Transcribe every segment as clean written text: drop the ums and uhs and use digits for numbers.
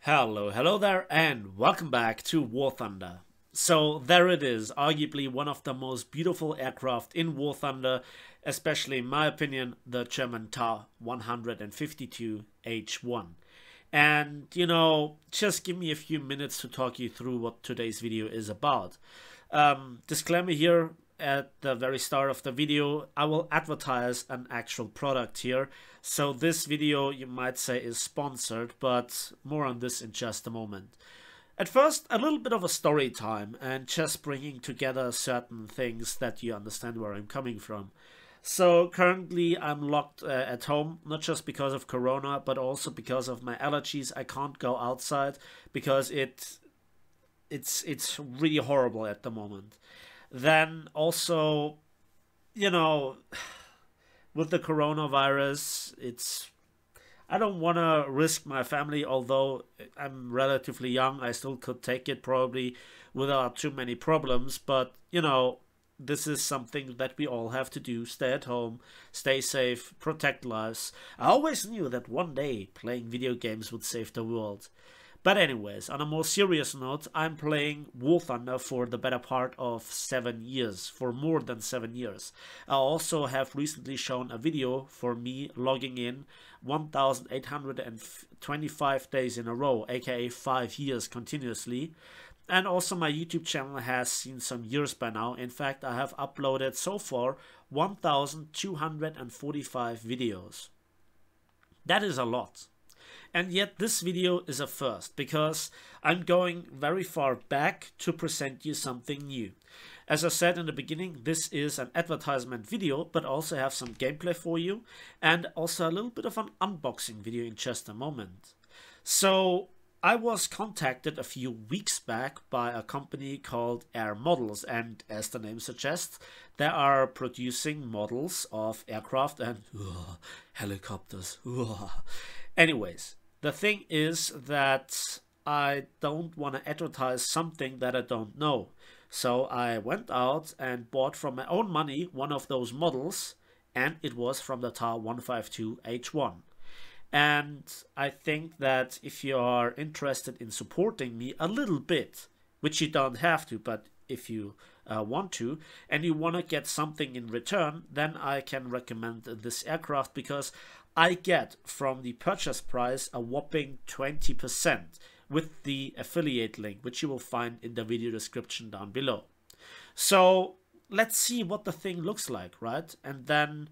Hello there, and welcome back to War Thunder. So there it is, arguably one of the most beautiful aircraft in War Thunder, especially in my opinion, the German Ta-152 H-1. And, just give me a few minutes to talk you through what today's video is about. Disclaimer here at the very start of the video, I will advertise an actual product here. So this video, you might say, is sponsored, but more on this in just a moment. At first, a little bit of a story time and just bringing together certain things that you understand where I'm coming from. So currently I'm locked at home, not just because of Corona, but also because of my allergies. I can't go outside because it's really horrible at the moment. Then also, with the coronavirus, I don't want to risk my family, although I'm relatively young. I still could take it probably without too many problems. But, this is something that we all have to do. Stay at home, stay safe, protect lives. I always knew that one day playing video games would save the world. But anyways, on a more serious note, I'm playing War Thunder for the better part of 7 years, for more than 7 years. I also have recently shown a video for me logging in 1,825 days in a row, aka 5 years continuously. And also my YouTube channel has seen some years by now. In fact, I have uploaded so far 1,245 videos. That is a lot. And yet this video is a first, because I'm going very far back to present you something new. As I said in the beginning, this is an advertisement video, but also have some gameplay for you, and also a little bit of an unboxing video in just a moment. So I was contacted a few weeks back by a company called Air Models, and as the name suggests, they are producing models of aircraft and helicopters. Anyways, the thing is that I don't want to advertise something that I don't know. So I went out and bought from my own money one of those models, and it was from the Ta-152 H-1. And I think that if you are interested in supporting me a little bit, which you don't have to, but if you want to, and you want to get something in return, then I can recommend this aircraft, because I get from the purchase price a whopping 20% with the affiliate link, which you will find in the video description down below. So let's see what the thing looks like, right? And then,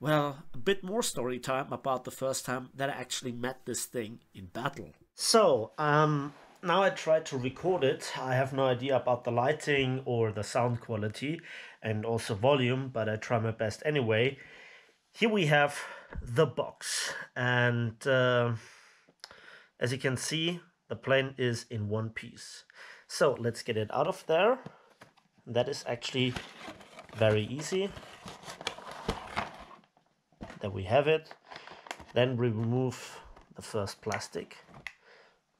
well, a bit more story time about the first time that I actually met this thing in battle. So, now I tried to record it. I have no idea about the lighting or the sound quality and also volume, but I try my best anyway. Here we have the box, and as you can see, the plane is in one piece. So let's get it out of there. That is actually very easy. There we have it. Then we remove the first plastic.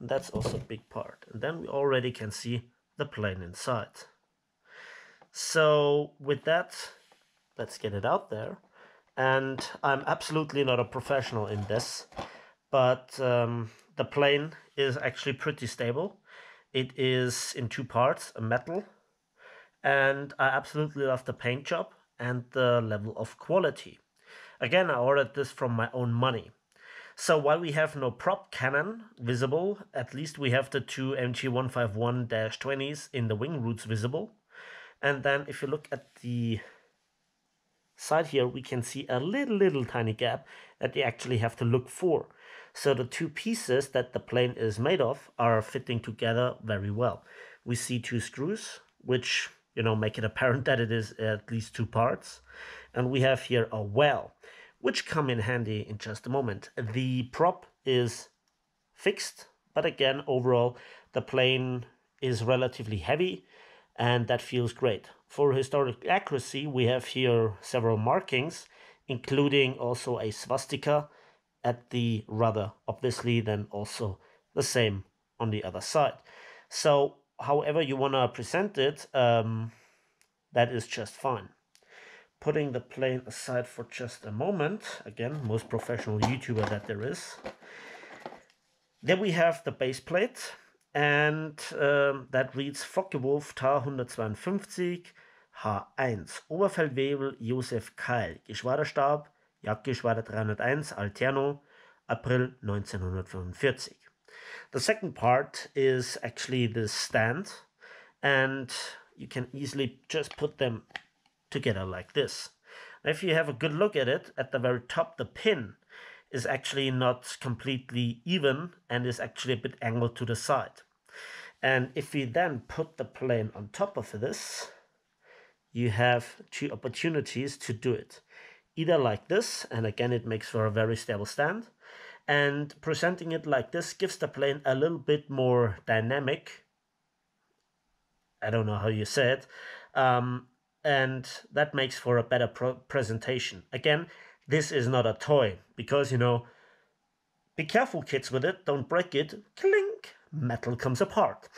That's also a big part. And then we already can see the plane inside. So with that, let's get it out there. And I'm absolutely not a professional in this, but the plane is actually pretty stable. It is in two parts, a metal, and I absolutely love the paint job and the level of quality. Again, I ordered this from my own money. So while we have no prop cannon visible, at least we have the two MG151-20s in the wing roots visible. And then if you look at the side here, we can see a little tiny gap that you actually have to look for. So the two pieces that the plane is made of are fitting together very well. We see two screws, which, make it apparent that it is at least two parts. And we have here a well, which come in handy in just a moment. The prop is fixed, but again, overall, the plane is relatively heavy, and that feels great. For historic accuracy, we have here several markings, including also a swastika at the rudder, obviously, then also the same on the other side. So however you want to present it, that is just fine. Putting the plane aside for just a moment, again, most professional YouTuber that there is, Then we have the base plate, and that reads Focke-Wulf Tar 152 H-1 Oberfeldwebel Josef Keil, Geschwaderstab Jagdgeschwader 301 Alterno, April 1945. The second part is actually the stand, and you can easily just put them together like this. Now, if you have a good look at it, at the very top, the pin is actually not completely even and is actually a bit angled to the side. And if we then put the plane on top of this, you have two opportunities to do it. Either like this, and again it makes for a very stable stand, and presenting it like this gives the plane a little bit more dynamic. I don't know how you say it. And that makes for a better presentation. Again, this is not a toy, because, you know, be careful kids with it, don't break it, clink, metal comes apart.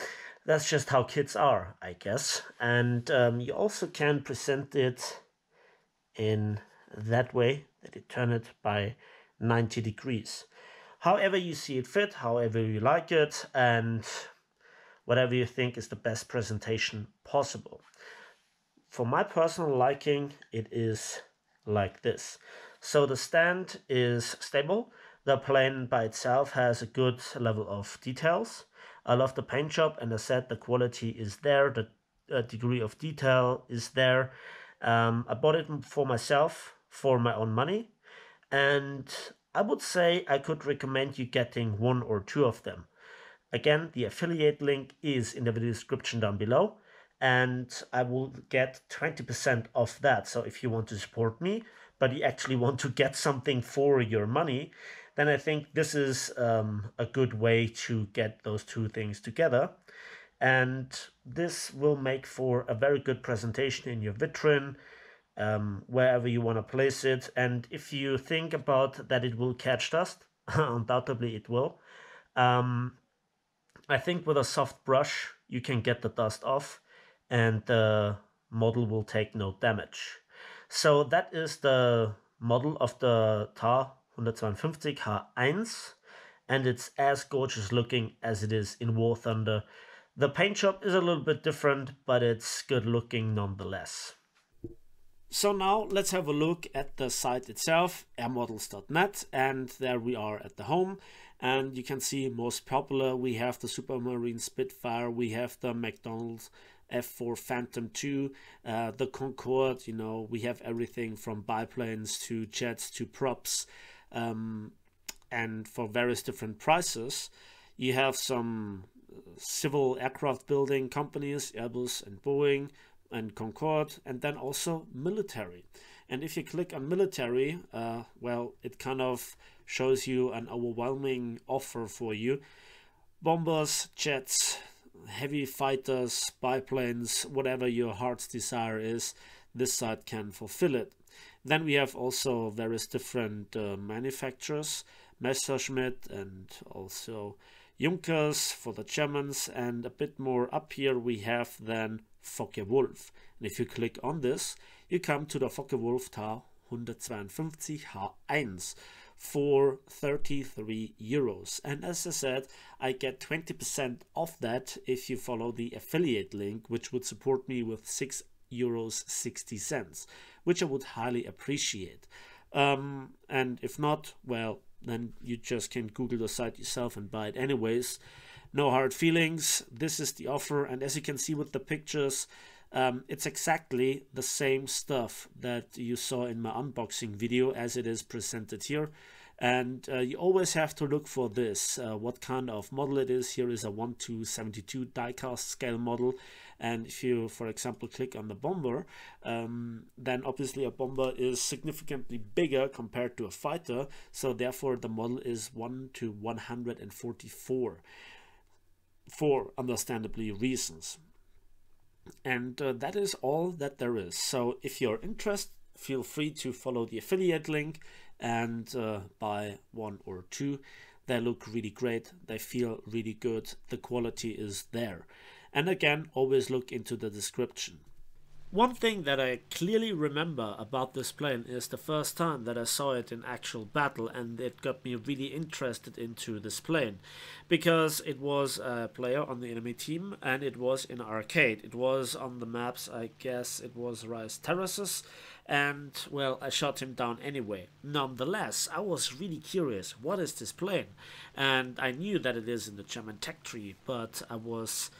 That's just how kids are, I guess. And you also can present it in that way, that you turn it by 90 degrees. However you see it fit, however you like it, and whatever you think is the best presentation possible. For my personal liking, it is like this. So the stand is stable. The plane by itself has a good level of details. I love the paint job, and as I said, the quality is there. The degree of detail is there. I bought it for myself for my own money, and I would say I could recommend you getting one or two of them. Again, the affiliate link is in the video description down below, and I will get 20% off that. So if you want to support me, but you actually want to get something for your money, then I think this is a good way to get those two things together. And this will make for a very good presentation in your vitrine, wherever you want to place it. And if you think about that it will catch dust, undoubtedly it will. I think with a soft brush you can get the dust off, and the model will take no damage. So that is the model of the Tar 152 H-1, and it's as gorgeous looking as it is in War Thunder. The paint job is a little bit different, but it's good looking nonetheless. So now let's have a look at the site itself, airmodels.net, and there we are at the home. And you can see most popular, we have the Supermarine Spitfire, we have the McDonnell's F4 Phantom II, the Concorde, you know, we have everything from biplanes to jets to props, and for various different prices. You have some civil aircraft building companies, Airbus and Boeing and Concorde, and then also military. And if you click on military, well, it kind of shows you an overwhelming offer for you. Bombers, jets, heavy fighters, biplanes, whatever your heart's desire is, this site can fulfill it. Then we have also various different manufacturers, Messerschmitt and also Junkers for the Germans, and a bit more up here we have then Focke-Wulf. And if you click on this, you come to the Focke-Wulf Tar 152 H-1 for 33 euros. And as I said, I get 20% off that if you follow the affiliate link, which would support me with 6.60 euros, which I would highly appreciate. And if not, well, then you just can Google the site yourself and buy it anyways. No hard feelings. This is the offer, and as you can see with the pictures, it's exactly the same stuff that you saw in my unboxing video as it is presented here. And you always have to look for this, what kind of model it is. Here is a 1:72 die-cast scale model, and if you, for example, click on the bomber, then obviously a bomber is significantly bigger compared to a fighter, so therefore the model is 1:144 for understandably reasons. And that is all that there is. So if you're interested, feel free to follow the affiliate link and buy one or two. They look really great, they feel really good, the quality is there. And again, always look into the description. One thing that I clearly remember about this plane is the first time that I saw it in actual battle, and it got me really interested into this plane because it was a player on the enemy team and it was in arcade. It was on the maps, I guess it was Rise Terraces, and well, I shot him down anyway. Nonetheless, I was really curious, what is this plane? And I knew that it is in the German tech tree, but I was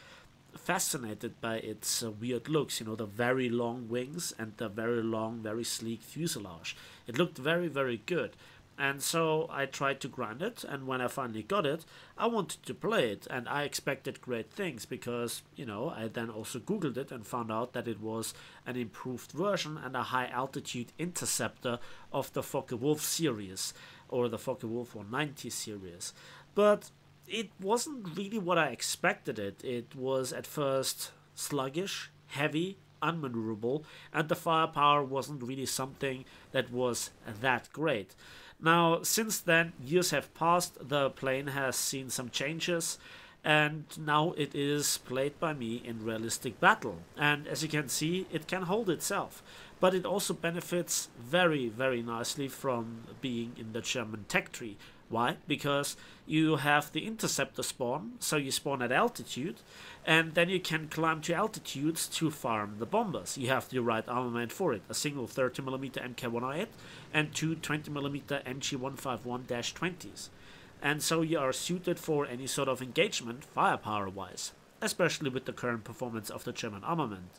fascinated by its weird looks, you know, the very long wings and the very long, very sleek fuselage. It looked very, very good. And so I tried to grind it, and when I finally got it, I wanted to play it, and I expected great things because, you know, I then also googled it and found out that it was an improved version and a high altitude interceptor of the Focke-Wulf series, or the Focke-Wulf 190 series. But it wasn't really what I expected it. It was at first sluggish, heavy, unmaneuverable, and the firepower wasn't really something that was that great. Now, since then, years have passed, the plane has seen some changes, and now it is played by me in realistic battle. And as you can see, it can hold itself. But it also benefits very, very nicely from being in the German tech tree. Why? Because you have the interceptor spawn, so you spawn at altitude, and then you can climb to altitudes to farm the bombers. You have the right armament for it, a single 30mm Mk108 and two 20mm MG151-20s. And so you are suited for any sort of engagement, firepower-wise, especially with the current performance of the German armament.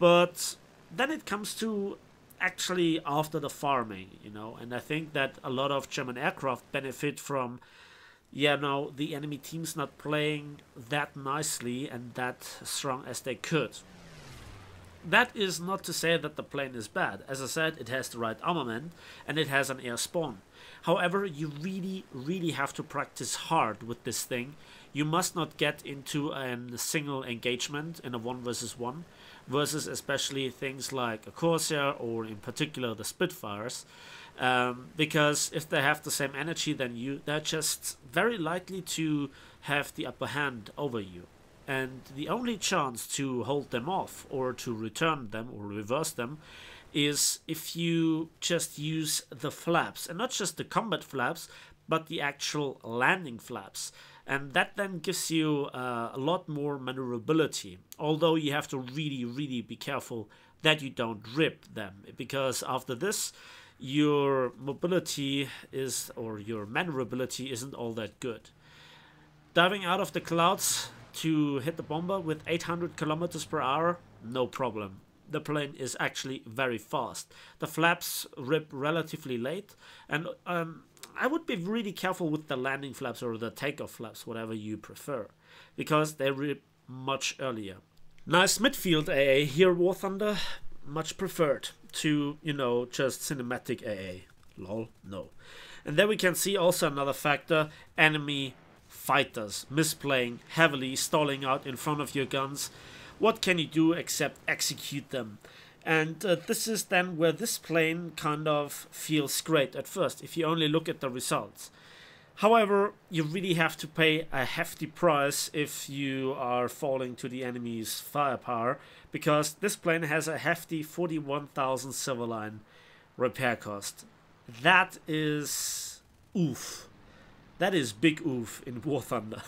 But then it comes to actually after the farming, you know, and I think that a lot of German aircraft benefit from, yeah, no, the enemy teams not playing that nicely and that strong as they could. That is not to say that the plane is bad. As I said, it has the right armament and it has an air spawn. However, you really, really have to practice hard with this thing. You must not get into a single engagement in a 1 versus 1, versus especially things like a Corsair or in particular the Spitfires, because if they have the same energy than you, they're just very likely to have the upper hand over you. And the only chance to hold them off or to return them or reverse them is if you just use the flaps, and not just the combat flaps, but the actual landing flaps. And that then gives you a lot more maneuverability, although you have to really, really be careful that you don't rip them, because after this your mobility is, or your maneuverability isn't all that good. Diving out of the clouds to hit the bomber with 800 kilometers per hour, no problem. The plane is actually very fast. The flaps rip relatively late, and I would be really careful with the landing flaps or the takeoff flaps, whatever you prefer, because they rip much earlier. Nice midfield AA here, War Thunder, much preferred to, you know, just cinematic AA. Lol, no. And then we can see also another factor, enemy fighters misplaying heavily, stalling out in front of your guns. What can you do except execute them? And this is then where this plane kind of feels great at first, if you only look at the results. However, you really have to pay a hefty price if you are falling to the enemy's firepower, because this plane has a hefty 41,000 silver line repair cost. That is oof. That is big oof in War Thunder.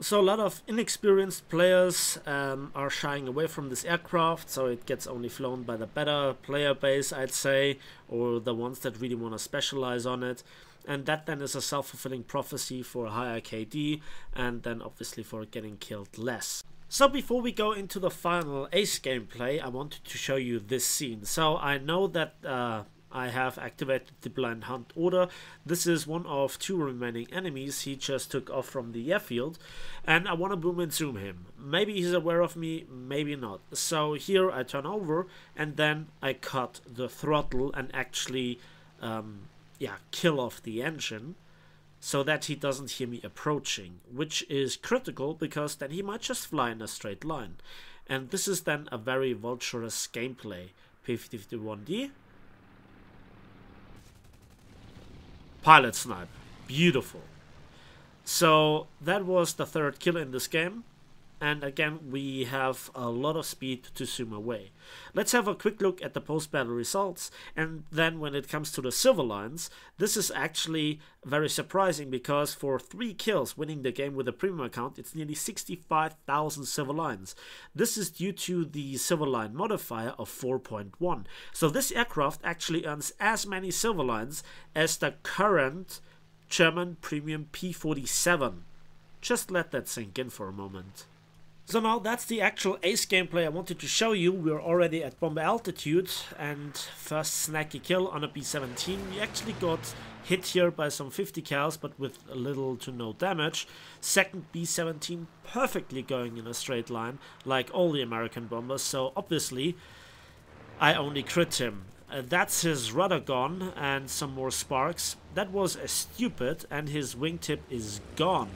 So a lot of inexperienced players are shying away from this aircraft, so it gets only flown by the better player base, I'd say, or the ones that really want to specialize on it. And that then is a self-fulfilling prophecy for a higher KD, and then obviously for getting killed less. So before we go into the final ace gameplay, I wanted to show you this scene. So I know that I have activated the blind hunt order. This is one of two remaining enemies he just took off from the airfield, and I want to boom and zoom him. Maybe he's aware of me, maybe not. So here I turn over and then I cut the throttle and actually kill off the engine so that he doesn't hear me approaching, which is critical because then he might just fly in a straight line. And this is then a very vulturous gameplay. P51D. Pilot snipe. Beautiful. So that was the third kill in this game. and again we have a lot of speed to zoom away. Let's have a quick look at the post-battle results, and then when it comes to the silver lines, this is actually very surprising because for 3 kills winning the game with a premium account, it's nearly 65,000 silver lines. This is due to the silver line modifier of 4.1. So this aircraft actually earns as many silver lines as the current German premium P-47. Just let that sink in for a moment. So now that's the actual ace gameplay I wanted to show you. We're already at bomber altitude, and first snacky kill on a B-17. We actually got hit here by some 50 cals, but with little to no damage. Second B-17 perfectly going in a straight line, like all the American bombers, so obviously I only crit him. That's his rudder gone and some more sparks. That was a stupid, and his wingtip is gone.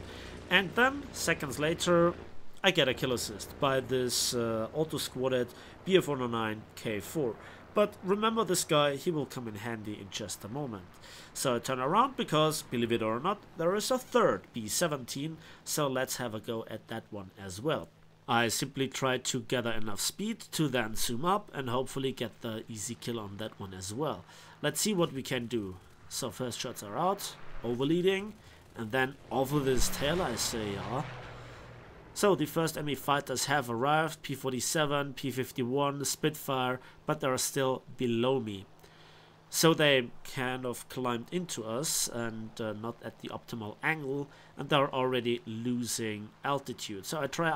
And then, seconds later, I get a kill assist by this auto-squatted BF-109K4. But remember this guy, he will come in handy in just a moment. So I turn around because, believe it or not, there is a third B-17, so let's have a go at that one as well. I simply try to gather enough speed to then zoom up and hopefully get the easy kill on that one as well. Let's see what we can do. So first shots are out, overleading, and then over this tail I say, yeah. So the first enemy fighters have arrived, P-47, P-51, Spitfire, but they are still below me. So they kind of climbed into us and not at the optimal angle, and they're already losing altitude. So I try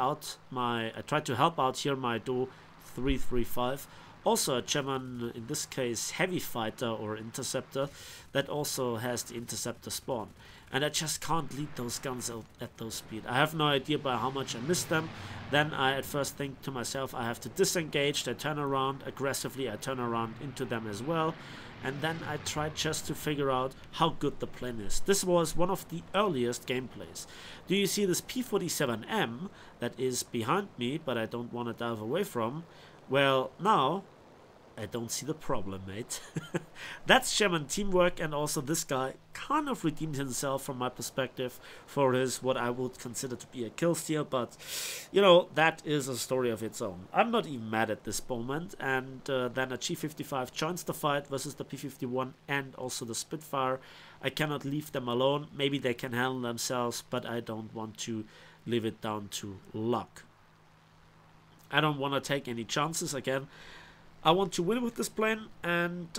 to help out here my Do 335. Also a German, in this case, heavy fighter or interceptor that also has the interceptor spawn. And I just can't lead those guns out at those speed. I have no idea by how much I missed them. Then I at first think to myself, I have to disengage. I turn around aggressively. I turn around into them as well. And then I try just to figure out how good the plane is. This was one of the earliest gameplays. Do you see this P-47M that is behind me, but I don't want to dive away from? Well, now I don't see the problem, mate. That's German teamwork, and also this guy kind of redeemed himself from my perspective for his what I would consider to be a kill steal, but you know, that is a story of its own. I'm not even mad at this moment, and then a G55 joins the fight versus the P51 and also the Spitfire. I cannot leave them alone. Maybe they can handle themselves, but I don't want to leave it down to luck. I don't want to take any chances again. I want to win with this plane, and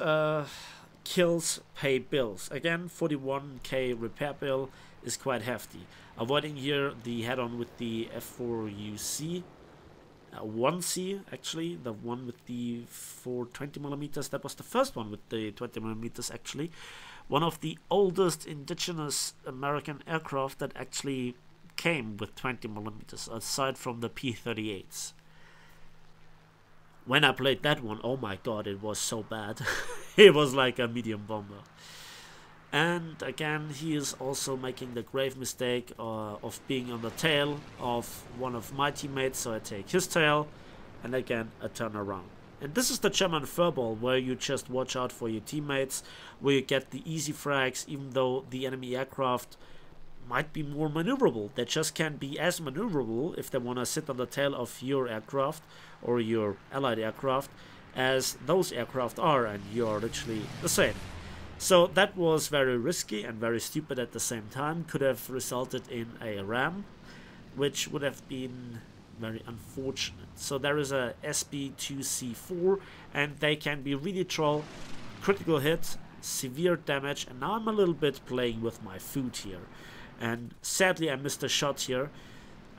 kills pay bills. Again, 41k repair bill is quite hefty. Avoiding here the head-on with the F4UC, 1C actually, the one with the 420mm. That was the first one with the 20mm actually. One of the oldest indigenous American aircraft that actually came with 20mm, aside from the P-38s. When I played that one, oh my god, it was so bad. It was like a medium bomber. And again, he is also making the grave mistake of being on the tail of one of my teammates, so I take his tail, and again, I turn around. And this is the German furball, where you just watch out for your teammates, where you get the easy frags, even though the enemy aircraft might be more maneuverable. They just can't be as maneuverable if they want to sit on the tail of your aircraft or your allied aircraft as those aircraft are, and you're literally the same. So that was very risky and very stupid at the same time. Could have resulted in a ram, which would have been very unfortunate. So there is a SB2C4, and they can be really troll, critical hit, severe damage, and now I'm a little bit playing with my food here. And sadly I missed a shot here.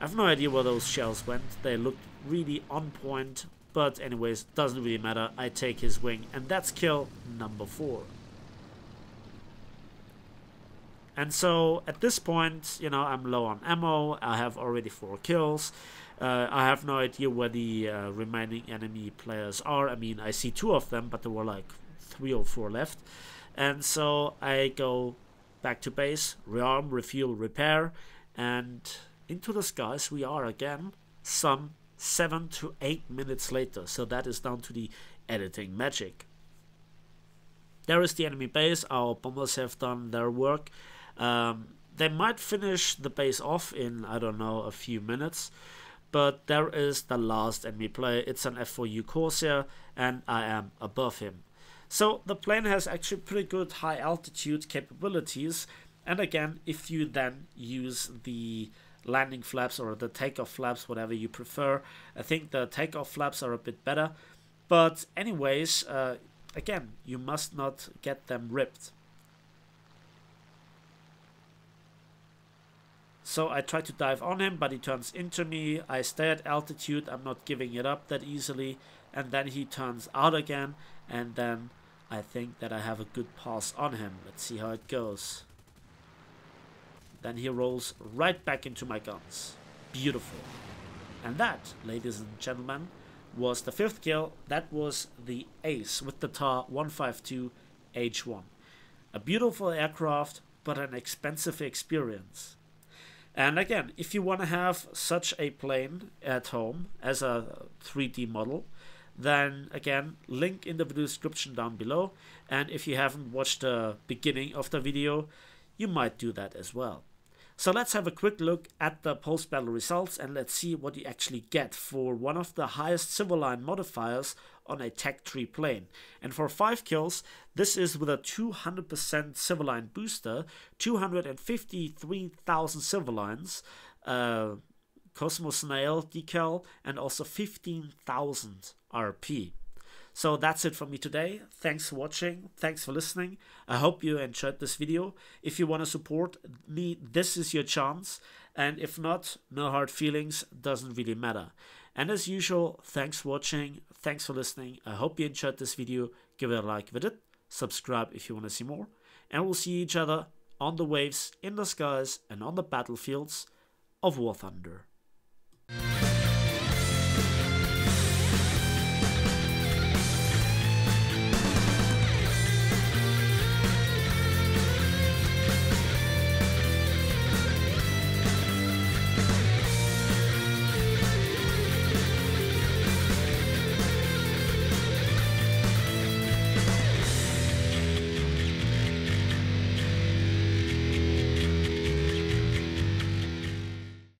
I have no idea where those shells went. They looked really on point, but anyways, doesn't really matter. I take his wing, and that's kill number 4. And so at this point, you know, I'm low on ammo. I have already 4 kills. I have no idea where the remaining enemy players are. I mean, I see 2 of them, but there were like 3 or 4 left. And so I go back to base, rearm, refuel, repair, and into the skies we are again, some 7 to 8 minutes later. So that is down to the editing magic. There is the enemy base. Our bombers have done their work. They might finish the base off in, I don't know, a few minutes. but there is the last enemy player. It's an F4U Corsair, and I am above him. So the plane has actually pretty good high altitude capabilities, and again, if you then use the landing flaps or the takeoff flaps, whatever you prefer, I think the takeoff flaps are a bit better, but anyways, again, you must not get them ripped. So I try to dive on him, but he turns into me. I stay at altitude, I'm not giving it up that easily, and then he turns out again, and then I think that I have a good pass on him. Let's see how it goes. Then he rolls right back into my guns. Beautiful. And that, ladies and gentlemen, was the 5th kill. That was the ace with the TAR 152 H-1. A beautiful aircraft, but an expensive experience. And again, if you want to have such a plane at home as a 3D model, then again, link in the video description down below. And if you haven't watched the beginning of the video, you might do that as well. So let's have a quick look at the post-battle results, and let's see what you actually get for one of the highest civil line modifiers on a Tech 3 plane. And for 5 kills, this is with a 200% civil line booster, 253,000 civil lines, Cosmos Snail decal, and also 15,000 RP. So that's it from me today. Thanks for watching. Thanks for listening. I hope you enjoyed this video. If you want to support me, this is your chance. And if not, no hard feelings, doesn't really matter. And as usual, thanks for watching. Thanks for listening. I hope you enjoyed this video. Give it a like if it did. Subscribe if you want to see more. And we'll see each other on the waves, in the skies, and on the battlefields of War Thunder.